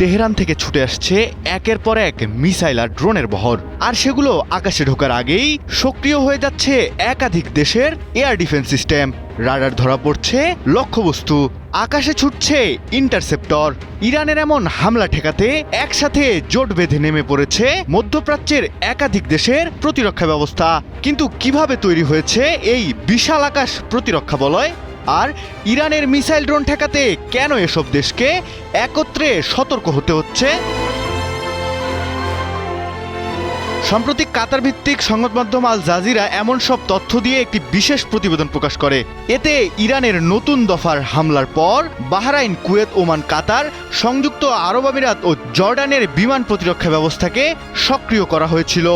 Tehran থেকে ছুটে আসছে একের পর এক মিসাইল আর ড্রোনের বহর, আর সেগুলো আকাশে ঢোকার আগেই সক্রিয় হয়ে যাচ্ছে একাধিক দেশের এয়ার ডিফেন্স সিস্টেম। রাডার ধরা পড়ছে লক্ষ্যবস্তু, আকাশে ছুটছে ইন্টারসেপ্টর। ইরানের এমন হামলা ঠেকাতে একসাথে জোট বেঁধে নেমে পড়েছে মধ্যপ্রাচ্যের একাধিক দেশের প্রতিরক্ষা ব্যবস্থা। কিন্তু কিভাবে তৈরি হয়েছে এই বিশাল আকাশ প্রতিরক্ষা বলয়? আর ইরানের মিসাইল ড্রোন ঠেকাতে কেন এসব দেশকে একত্রে সতর্ক হতে হচ্ছে? সাম্প্রতিক কাতার ভিত্তিক সংবাদ মাধ্যম আল জাজিরা এমন সব তথ্য দিয়ে একটি বিশেষ প্রতিবেদন প্রকাশ করে। এতে ইরানের নতুন দফার হামলার পর বাহরাইন, কুয়েত, ওমান, কাতার, সংযুক্ত আরব আমিরাত ও জর্ডানের বিমান প্রতিরক্ষা ব্যবস্থাকে সক্রিয় করা হয়েছিল।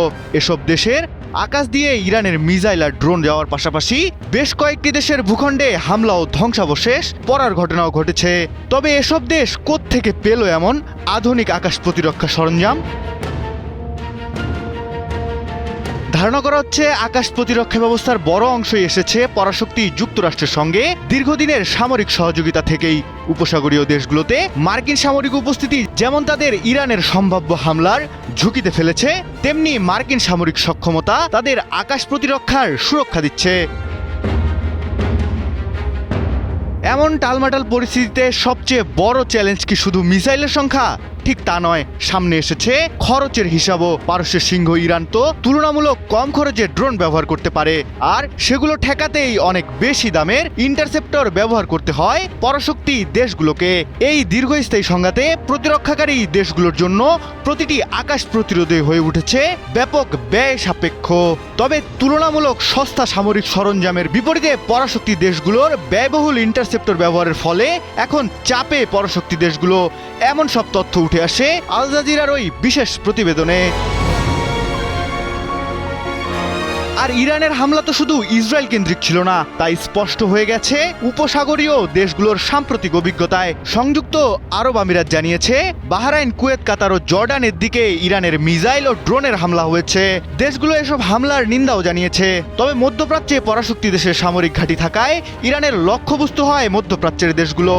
এসব দেশের আকাশ দিয়ে ইরানের মিসাইল আর ড্রোন যাওয়ার পাশাপাশি বেশ কয়েকটি দেশের ভূখণ্ডে হামলা ও ধ্বংসাবশেষ পড়ার ঘটনাও ঘটেছে। তবে এসব দেশ কোত্থেকে পেল এমন আধুনিক আকাশ প্রতিরক্ষা সরঞ্জাম? ধারণা করা হচ্ছে আকাশ প্রতিরক্ষা ব্যবস্থার বড় অংশই এসেছে পরাশক্তি যুক্তরাষ্ট্রের সঙ্গে দীর্ঘদিনের সামরিক সহযোগিতা থেকেই। উপসাগরীয় দেশগুলোতে মার্কিন সামরিক উপস্থিতি যেমন তাদের ইরানের সম্ভাব্য হামলার ঝুঁকিতে ফেলেছে, তেমনি মার্কিন সামরিক সক্ষমতা তাদের আকাশ প্রতিরক্ষার সুরক্ষা দিচ্ছে। এমন টালমাটাল পরিস্থিতিতে সবচেয়ে বড় চ্যালেঞ্জ কি শুধু মিসাইলের সংখ্যা? ঠিক তা নয়, সামনে এসেছে খরচের হিসাবও। পারস্যের সিংহ ইরান তো তুলনামূলক কম খরচে ড্রোন ব্যবহার করতে পারে, আর সেগুলো ঠেকাতেই অনেক বেশি দামের ইন্টারসেপ্টর ব্যবহার করতে হয় পরাশক্তি দেশগুলোকে। এই দীর্ঘস্থায়ী সংঘাতে প্রতিরক্ষাকারী দেশগুলোর জন্য প্রতিটি আকাশ প্রতিরোধী হয়ে উঠেছে ব্যাপক ব্যয় সাপেক্ষ। তবে তুলনামূলক সস্তা সামরিক সরঞ্জামের বিপরীতে পরাশক্তি দেশগুলোর ব্যয়বহুল ইন্টারসেপ্টর ব্যবহারের ফলে এখন চাপে পরাশক্তি দেশগুলো। এমন সব তথ্য উঠে আসে আল জাজিরার ওই বিশেষ প্রতিবেদনে। আর ইরানের হামলা তো শুধু ইসরায়েল কেন্দ্রিক ছিল না, তাই স্পষ্ট হয়ে গেছে উপসাগরীয় দেশগুলোর সাম্প্রতিক অভিজ্ঞতায়। সংযুক্ত আরব আমিরাত জানিয়েছে বাহরাইন, কুয়েত, কাতার ও জর্ডানের দিকে ইরানের মিসাইল ও ড্রোনের হামলা হয়েছে। দেশগুলো এসব হামলার নিন্দাও জানিয়েছে। তবে মধ্যপ্রাচ্যে পরাশক্তি দেশের সামরিক ঘাঁটি থাকায় ইরানের লক্ষ্যবস্তু হয় মধ্যপ্রাচ্যের দেশগুলো।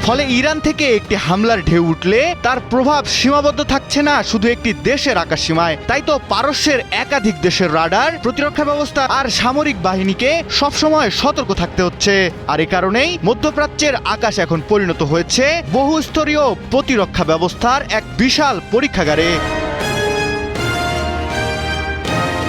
ফলে ইরান থেকে একটি হামলার ঢেউ উঠলে তার প্রভাব সীমাবদ্ধ থাকছে না শুধু একটি দেশের আকাশসীমায়। তাই তো পারস্যের একাধিক দেশের রাডার, প্রতিরক্ষা ব্যবস্থা আর সামরিক বাহিনীকে সবসময় সতর্ক থাকতে হচ্ছে। আর এ কারণেই মধ্যপ্রাচ্যের আকাশ এখন পরিণত হয়েছে বহুস্তরীয় প্রতিরক্ষা ব্যবস্থার এক বিশাল পরীক্ষাগারে।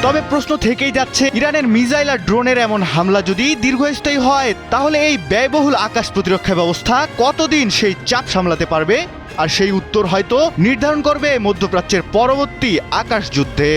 তবে প্রশ্ন থেকেই যাচ্ছে, ইরানের মিসাইল আর ড্রোনের এমন হামলা যদি দীর্ঘস্থায়ী হয়, তাহলে এই ব্যয়বহুল আকাশ প্রতিরক্ষা ব্যবস্থা কতদিন সেই চাপ সামলাতে পারবে? আর সেই উত্তর হয়তো নির্ধারণ করবে মধ্যপ্রাচ্যের পরবর্তী আকাশ যুদ্ধে।